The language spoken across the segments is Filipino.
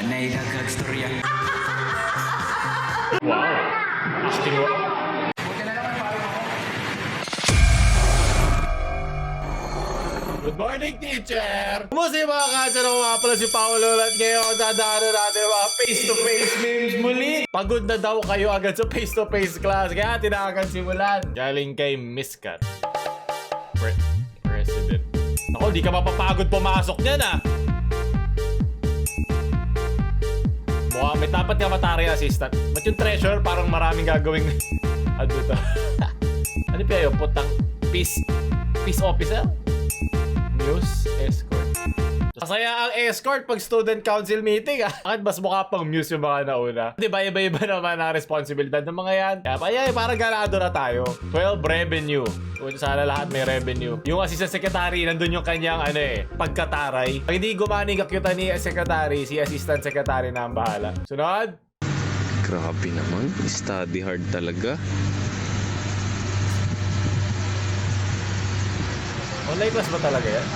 Naigagstorya. Wow. Acting mo. Good morning, teacher! Kumusta yung mga katsara ko nga pala si Paolo at ngayon dadaanan natin mga face-to-face memes muli. Pagod na daw kayo agad sa face-to-face class kaya tinakan simulan. Galing kay Miss Cat. President. Ako, di ka mapapagod pumasok niyan ah. Mukha may tapat ka matari assistant. Ba't yung treasure parang maraming gagawing ano to? Ano pa yun? Putang peace officer? Muse escort. Masaya ang escort pag student council meeting ah. Bakit mas mukha pang Muse yung mga nauna? Diba iba-iba naman ang responsibilidad ng mga yan. Kaya parang ganado na tayo. 12 revenue. Kung sana lahat may revenue. Yung assistant secretary, nandun yung kanyang pagkataray. Pag hindi gumana yung kakyutan ni secretary, si assistant secretary na ang bahala. Sunod. Grabe naman. Study hard talaga. Online class ba talaga yan?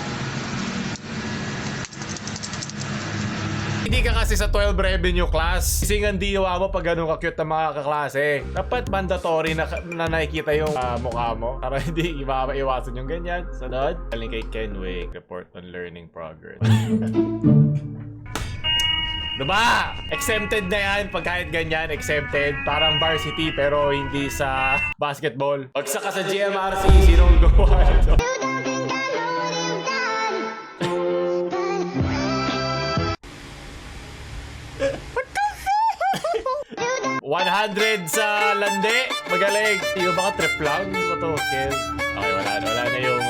Hindi ka kasi sa 12 revenue class. Kasi nga diwa mo pag ganun ka-cute na mga kaklase. Dapat mandatory na nakikita yung mukha mo. Para hindi maiwasan yung ganyan. Sunod. Galing kay Kenway. Report on learning progress. Diba? Exempted na yan pag kahit ganyan. Exempted. Parang varsity pero hindi sa basketball. Pagsa ka sa GMRC, sinong gawa ito? 100 sa landi. Magaling. Yung baka trip lang. Ito, Ken. Okay, wala na yung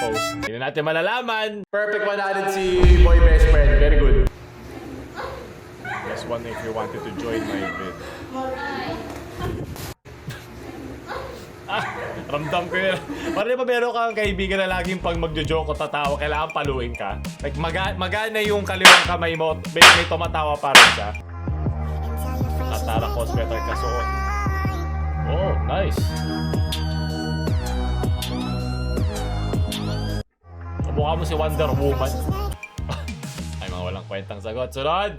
post. Hindi na natin malalaman. Perfect 100 si Boy Best Friend. Very good. Just wonder if you wanted to join my vid. Ramdam ko yun. Parang di ba meron kang kaibigan na laging pag magjo-joke o tatawa, kailangan paluin ka? Like, magana yung kaliwang kamay mo, may tumatawa pa rin siya. Tatara ko, sweater ka suot. Oh, nice. Mukha mo si Wonder Woman. Ay, mga walang kwentang sagot. Sunod!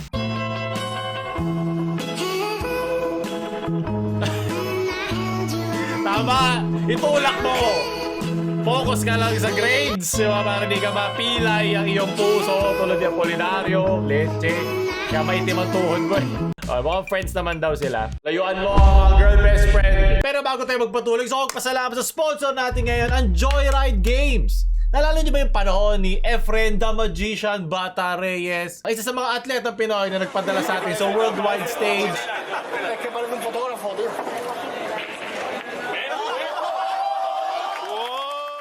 Tama! Itulak mo! Focus ka lang sa grades. Para hindi ka mapilay ang iyong puso tulad yung Apolinario, Leche. Kaya maitim ang tuhod mo. Mga friends naman daw sila. Layuan mo ang girl best friend. Pero bago tayo magpatuloy, so pasalamat sa sponsor natin ngayon, ang Joyride Games. Nalala niyo ba yung panahon ni Efren the Magician Bata Reyes? Ay, isa sa mga atletang Pinoy na nagpadala sa atin sa worldwide stage.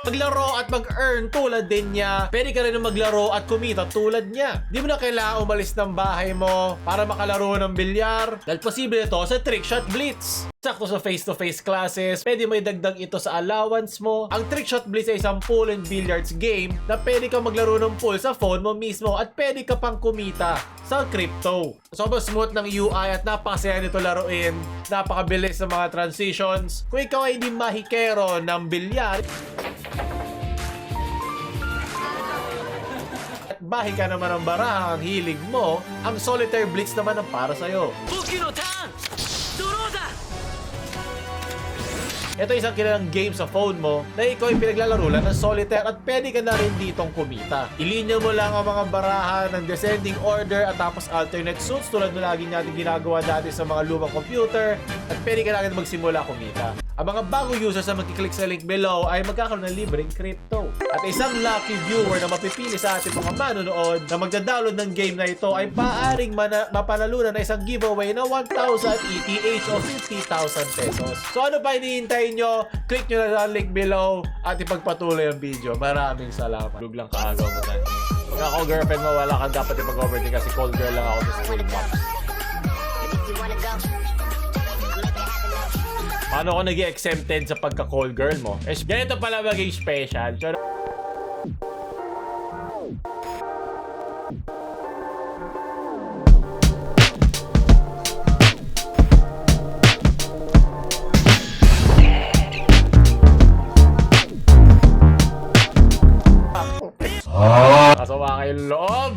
Maglaro at mag-earn tulad din niya. Pwede ka rin maglaro at kumita tulad niya. Di mo na kailangan umalis ng bahay mo para makalaro ng bilyar. Dahil posible ito sa Trickshot Blitz. Sakto sa face-to-face classes, pwede mo idagdag ito sa allowance mo. Ang Trickshot Blitz ay isang pool and billiards game na pwede ka maglaro ng pool sa phone mo mismo at pwede ka pang kumita sa crypto. Sobrang smooth ng UI at napakasaya nito laruin. Napakabilis sa mga transitions. Kung ikaw ay hindi mahikero ng bilyar, at bahay ka naman ng baraha ang hilig mo, ang Solitaire Blitz naman ang para sa'yo. Ito isang kilalang game sa phone mo na ikaw ay pinaglalaro lang ng solitaire at pwede ka na rin ditong kumita. Ilinya mo lang ang mga baraha ng descending order at tapos alternate suits tulad na lagi natin ginagawa dati sa mga lumang computer at pwede ka na rin magsimula kumita. Ang mga bagong users na magkiklik sa link below ay magkakaroon ng libreng crypto. At isang lucky viewer na mapipili sa ating mga manonood na magda-download ng game na ito ay paaaring mapanalunan na isang giveaway na 1,000 ETH o 50,000 pesos. So ano pa hinihintay nyo? Click nyo na ang link below at ipagpatuloy ang video. Maraming salamat. Lug lang kaagaw mo tayo. Pag ako girlfriend mo, wala kang dapat ipag-overthink kasi cold girl lang ako sa school moms. Paano ako nag-exempted sa pagka-call girl mo? Ganito pala maging special. Kasawa kayong loob!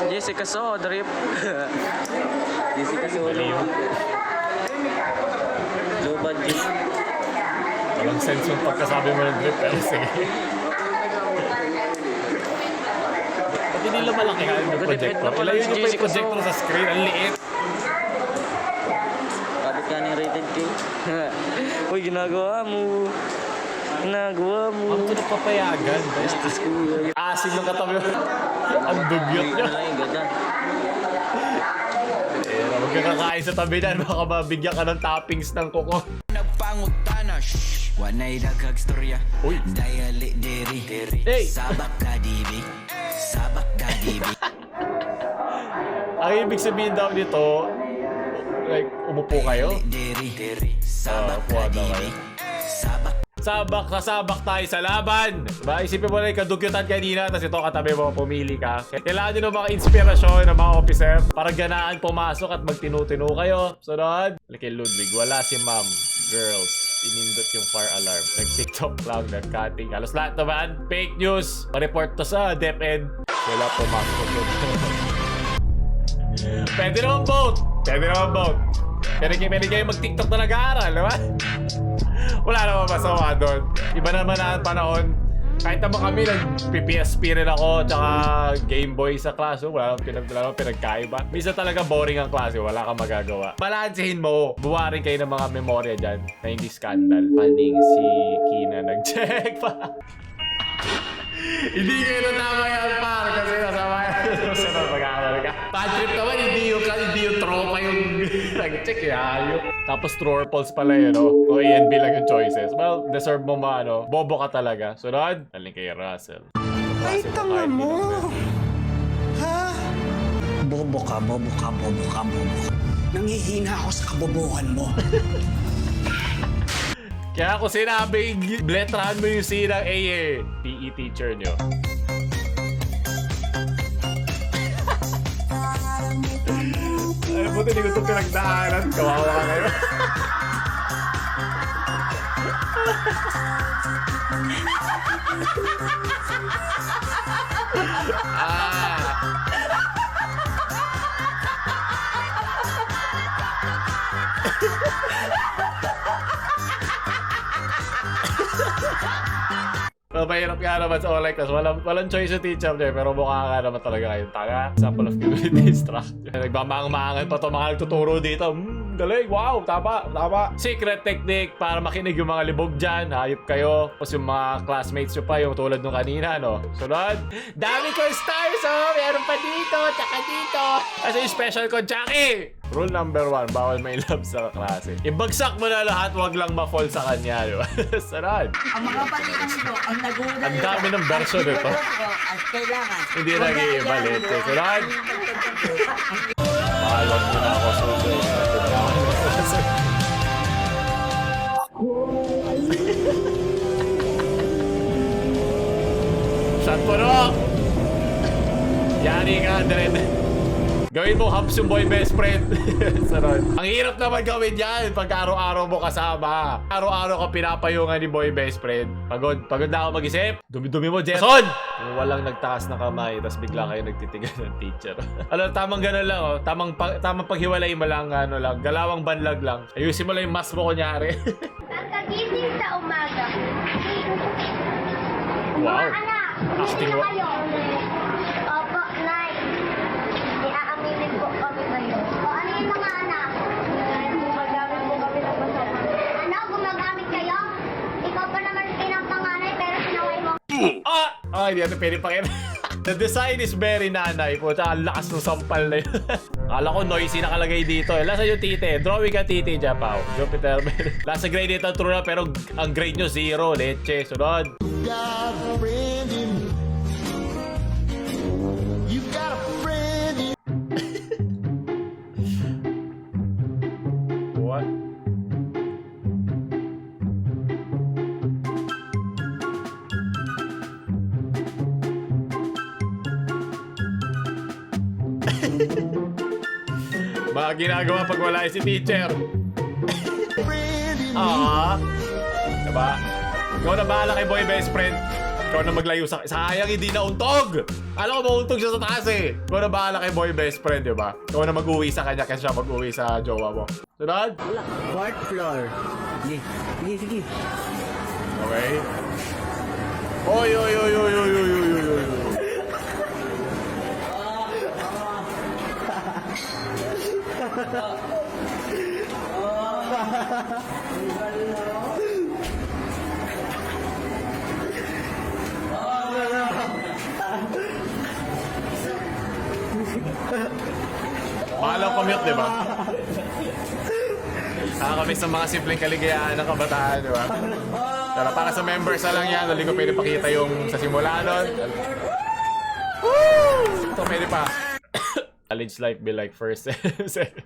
Jessica So, drip. Jessica So. Low budget. Walang sense yung pagkasabi mo ng drip, pero sige. Ba't hindi lang malaki ka yung projector? Ilayo nyo pa yung projector sa screen, ang liit. Kapit ka ng rated K. Uy, ginagawa mo. Ginagawa mo. Ang ito nagpapayagan. Estes ko. Asin ng katabi. Ang dugyot nyo. Ganda. Huwag ka kakain sa tabi na, baka mabigyan ka ng toppings ng kuko. Nagpangutana, wanay daghag storya. Uy. Dayali diri. Hey. Sabak ka dibi. Sabak ka dibi. Ang ibig sabihin daw nito, like, umupo kayo. Diri. Sabak upuan ka daw dibi. kayo. Sabak Sabak tayo sa laban. Diba? Isipin mo na yung kadugyutan kanina, tapos ito katabi mo, pumili ka. Kailangan nyo ng mga inspirasyon ng mga officer para ganaan pumasok at magtinutinu kayo. Sunod. Kay Ludwig, wala si ma'am. Girls, inindot yung fire alarm. Nag-TikTok lang, nag-cutting. Halos lahat naman. Fake news. Pa-report to sa DepEd. Wala pumasok. Pwede naman vote. Pwede kayo mag-TikTok na nag-aaral, diba? Wala naman masama doon. Iba naman na ang panahon. Kahit naman kami, nag-PSP rin ako, tsaka Game Boy sa klase. Wala naman pinagkaiba. Minsan talaga boring ang klase, wala kang magagawa. Balansehin mo. Buwarin kayo ng mga memorya dyan na hindi scandal. Paning si Kina nag-check pa. Hindi kayo natama yan, par, kasi nasama yan. Sunod mag-aaral ka. Bad trip naman, hindi yung tropa yung nag-check, ayok. Tapos true or false pala yun, no? O A and B lang yung choices. Well, deserve mo bobo ka talaga. Sunod, taling kay Russell. Ay, tanga mo! Ha? Bobo ka. Nangihina ako sa kabobohan mo. Kaya ako sinabing, bletrahan mo yung C ng A eh. PE teacher nyo. Ay, buti hindi ko ito pinagdaanan. Kawawa ka kayo. Mahirap nga naman sa online class. Walang choice sa teacher niya, pero mukha nga naman talaga kayong tanga. Example of community instruction. Nagmamang-mangan pa ito mga nagtuturo dito. Galing, wow, tama. Secret technique para makinig yung mga libog dyan. Hayop kayo. Tapos yung mga classmates nyo pa, yung tulad nung kanina, no? Sunod. Dami ko stars, oh! Meron pa dito, tsaka dito. Kasi yung special ko, Jackie! Rule number 1, bawal may love sa klase. Ibagsak mo na lahat, wag lang ma-fall sa kanya, di ba? Sunod. Ang mga balikan nito, ang nagulat Ang dami ng version nito. at kailangan. Hindi nag-iibalit. Sunod. Mahalog mo na ako susunod. Shot po no! Yari ka, Dred. Gawin mo hubs yung boy best friend. Sarod. Ang hirap naman gawin yan pag araw-araw mo kasama. Araw-araw ka pinapayungan ni boy best friend. Pagod na ako mag-isip. Dumi-dumi mo, Jason! Yung walang nagtaas na kamay, tapos bigla kayo nagtitigan ng teacher. Alam, tamang ganun lang, oh. Tamang paghiwalay mo lang, galawang banlag lang. Ayusin mo lang yung mask mo, kunyari. Pagkagising sa umaga. Wow. Mga anak, Acting gising na wa- kayo. Opo, Nay. Iaaminin po kami kayo. O ano yung mga anak? Gumagamit po kami ng masama. Ano? Gumagamit kayo? Ikaw pa naman pinang-panganay pero sinaway mo. Ay, hindi natin pwede pakita. The design is very nanay po. Tsaka ang lakas ng sampal na yun. Akala ko noisy nakalagay dito. Lasa yung tite. Drawing ka tite, Japaw. Jupiter. Lasa grade dito true na pero ang grade nyo 0. Leche. Sunod. What? Mga ginagawa pag wala si teacher. Diba? Ikaw na bahala kay boy best friend. Ikaw na maglayo sa... Sayang hindi na untog! Alam ko mauntog siya sa taas eh. Ikaw na bahala kay boy best friend, di ba? Ikaw na mag-uwi sa kanya kasi siya mag-uwi sa jowa mo. Sunod? Fourth floor. Sige. Sige, sige. Okay. Oy, oy, oy, oy, oy, oy, oy, oy, oy. Mahal ang commute, di ba? Nakakamiss sa mga simpleng kaligayahan ng kabataan, di ba? Pero para sa members na lang yan, hindi ko pwede pakita yung sa simula nun. Ito pwede pa. College life be like first.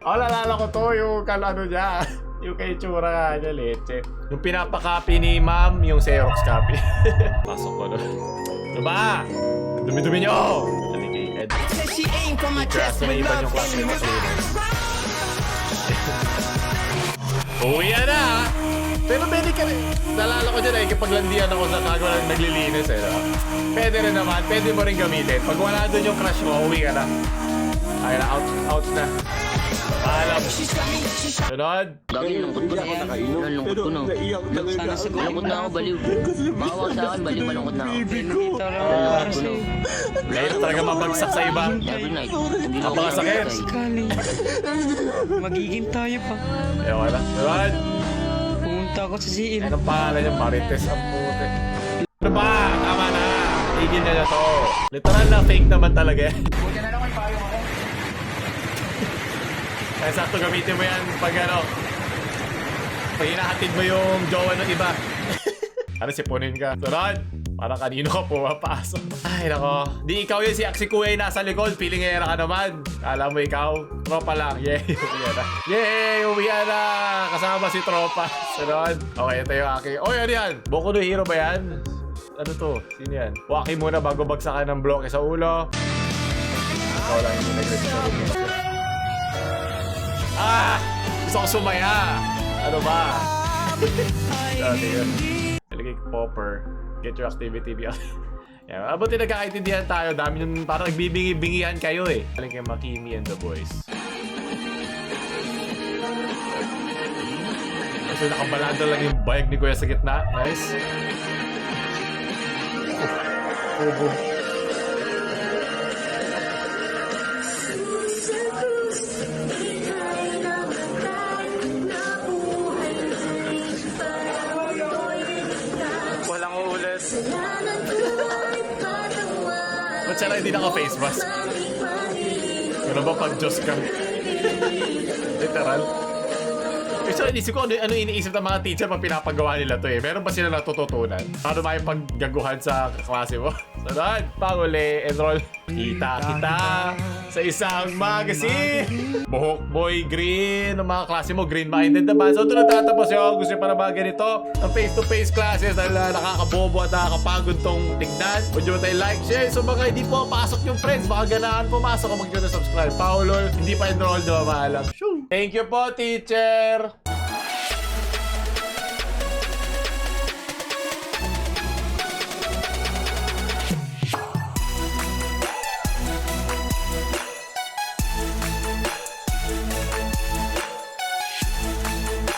Nalala ko to, yung ano niya. Yung kay tsura nga niya, leche. Yung pinapakapi ni ma'am, yung Xerox copy. Pasok ko nun. Diba? Dumi-dumi nyo! Alligated. Crash na iba yung class nito sa uwi na! Pero pwede ka rin. Nalala ko dyan eh, kapag landian ako sa kagawa na naglilinis eh. No? Pwede rin naman, pwede mo rin gamitin. Pag wala doon yung crush mo, uwi ka na. Ay na, out na. Paalam. Sunod. Gagi, lungkot ko na yan. Lungkot ko na. Sana siguro. Lungkot na ako, baliw. Bawa sa akin, baliw, malungkot na ako. Nakita lang ako para sa'yo. Dahil talaga mabagsak sa iba. Every night. Hindi na ako Napakasakit. Kali. Magiging tayo pa. Ewan na. Sunod. Pumunta ako sa CL. Anong pangalan niya? Marites ang puti. Ano ba? Tama na. Tigil na to. Literal na fake naman talaga yan. Buti na naman payong ako. Kaya sakto gamitin mo yan pag ano. Pag hinahatid mo yung jowa ng iba. Ano, sipunin ka. Sunod. Parang kanino ka pumapasok. Ay, nako. Di ikaw yun, si Aksikuya nasa likod. Feeling era ka naman. Kala mo ikaw. Tropa lang. Yay, uwian na. Yay, uwian na. Kasama si Tropa. Sunod. Okay, ito yung aking. Oh, yan yan. Boku no Hero ba yan? Ano to? Sino yan? Waki muna bago bagsakan ng bloke sa ulo. Ikaw lang yung nag-register. Ah! Gusto ko sumaya. Ano ba? Dati yun. Nalagay popper. Get your activity beyond. Yan. Abuti nagkakaintindihan tayo. Dami yung parang nagbibingi-bingihan kayo eh. Galing kay Makimi and the boys. So nakabalado lang yung bike ni Kuya sa gitna. Nice. Boom. Walang ulit. Ba't siya lang hindi naka-face mask? Ano ba pag Diyos ka? Literal. So, inisip ko ano iniisip ng mga teacher pag pinapagawa nila to eh. Meron ba sila natututunan? Paano may paggaguhan sa klase mo? Sunod, panguli, enroll. Kita kita sa isang magazine. Buhok boy green. Ang mga klase mo, green-minded naman. So, ito natatapos yun. Gusto nyo para mga ganito ang face-to-face classes dahil nakakabobo at nakakapagod tong tignan. Huwag nyo tayo like, share. So, mga hindi po pasok yung friends. Baka ganahan pumasok kung mag-subscribe. Paolo, hindi pa enrolled, di ba maalam? Thank you po, teacher!